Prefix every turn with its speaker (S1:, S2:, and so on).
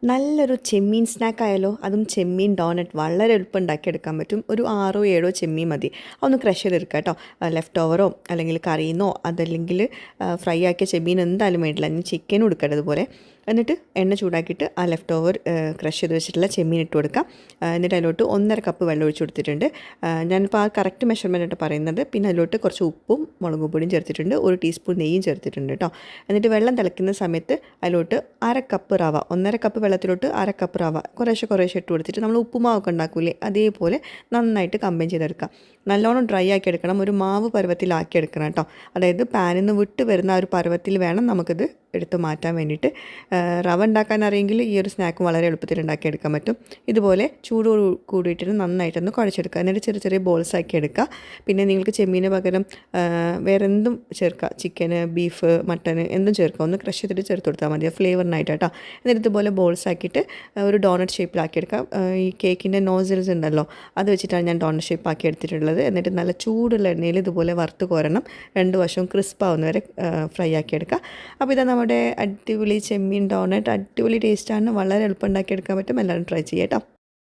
S1: നല്ലൊരു ചെമ്മീൻ സ്നാക്കായാലോ? അതും ചെമ്മീൻ ഡോണറ്റ് വളരെ എളുപ്പം ഉണ്ടാക്കിയെടുക്കാൻ പറ്റും. ഒരു 6 7 ചെമ്മീൻ മതി. അതൊന്ന് ക്രഷ് ചെയ്തെടുക്കുക കേട്ടോ. ലെഫ്റ്റ് ഓവറോ അല്ലെങ്കിൽ കറിയുന്നോ അതല്ലെങ്കിൽ ഫ്രൈ ആക്കിയ ചെമ്മീൻ എന്തായാലും വേണ്ടില്ല. ഞാൻ ചിക്കനും എടുക്കട്ടെ ഇതുപോലെ. എന്നിട്ട് എണ്ണ ചൂടാക്കിയിട്ട് ആ ലെഫ്റ്റ് ഓവർ ക്രഷ് ചെയ്ത് വെച്ചിട്ടുള്ള ചെമ്മീൻ ഇട്ട് കൊടുക്കാം. എന്നിട്ട് അതിലോട്ട് 1.5 കപ്പ് വെള്ളം ഒഴിച്ച് കൊടുത്തിട്ടുണ്ട്. ഞാനിപ്പോൾ ആ കറക്റ്റ് മെഷർമെൻ്റ് ആയിട്ട് പറയുന്നത്. പിന്നെ അതിലോട്ട് കുറച്ച് ഉപ്പും മുളക് പൊടിയും ചേർത്തിട്ടുണ്ട്. 1 ടീസ്പൂൺ നെയ്യും ചേർത്തിട്ടുണ്ട് കേട്ടോ. എന്നിട്ട് വെള്ളം തിളയ്ക്കുന്ന സമയത്ത് അതിലോട്ട് 1/2 കപ്പ് റവ, 1.5 കപ്പ് വെള്ളത്തിലോട്ട് 1/2 കപ്പ് റവ കുറേശ്ശെ ഇട്ട് കൊടുത്തിട്ട് നമ്മൾ ഉപ്പുമാവൊക്കെ ഉണ്ടാക്കൂലേ അതേപോലെ നന്നായിട്ട് കമ്പൈൻ ചെയ്തെടുക്കാം. നല്ലോണം ഡ്രൈ ആക്കി എടുക്കണം. ഒരു മാവ് പരുവത്തിലാക്കി എടുക്കണം കേട്ടോ. അതായത് പാനിൽ നിന്ന് വിട്ട് വരുന്ന ആ ഒരു പരുവത്തിൽ വേണം നമുക്കിത് എടുത്ത് മാറ്റാൻ വേണ്ടിയിട്ട്. റവ ഉണ്ടാക്കാൻ അറിയെങ്കിൽ ഈ ഒരു സ്നാക്ക് വളരെ എളുപ്പത്തിൽ ഉണ്ടാക്കിയെടുക്കാൻ പറ്റും. ഇതുപോലെ ചൂടോട് കൂടിയിട്ട് നന്നായിട്ടൊന്ന് കുഴച്ചെടുക്കുക. എന്നിട്ട് ചെറിയ ചെറിയ ബോൾസ് ആക്കി എടുക്കുക. പിന്നെ നിങ്ങൾക്ക് ചെമ്മീന് പകരം വേറെ എന്തും ചേർക്കുക. ചിക്കന്, ബീഫ്, മട്ടന് എന്തും ചേർക്കുക. ഒന്ന് ക്രഷ് ചെയ്തിട്ട് ചേർത്ത് കൊടുത്താൽ മതി ഫ്ലേവറിനായിട്ട് കേട്ടോ. എന്നിട്ട് ഇതുപോലെ ബോൾസ് ആക്കിയിട്ട് ഒരു ഡോണറ്റ് ഷേപ്പിലാക്കിയെടുക്കാം. ഈ കേക്കിൻ്റെ നോസിൽസ് ഉണ്ടല്ലോ അത് വെച്ചിട്ടാണ് ഞാൻ ഡോണറ്റ് ഷേപ്പ് ആക്കി എടുത്തിട്ടുള്ളത്. എന്നിട്ട് നല്ല ചൂടുള്ള എണ്ണയിൽ ഇതുപോലെ വറുത്ത് കോരണം. 2 വശവും ക്രിസ്പ് ആവുന്നവരെ ഫ്രൈ ആക്കിയെടുക്കുക. അപ്പോൾ ഇതാ നമ്മുടെ അടിപൊളി ചെമ്മീൻ ഡോണറ്റ്. അടിപൊളി ടേസ്റ്റാണ്. വളരെ എളുപ്പം ഉണ്ടാക്കിയെടുക്കാൻ പറ്റും. എല്ലാവരും ട്രൈ ചെയ്യാം കേട്ടോ.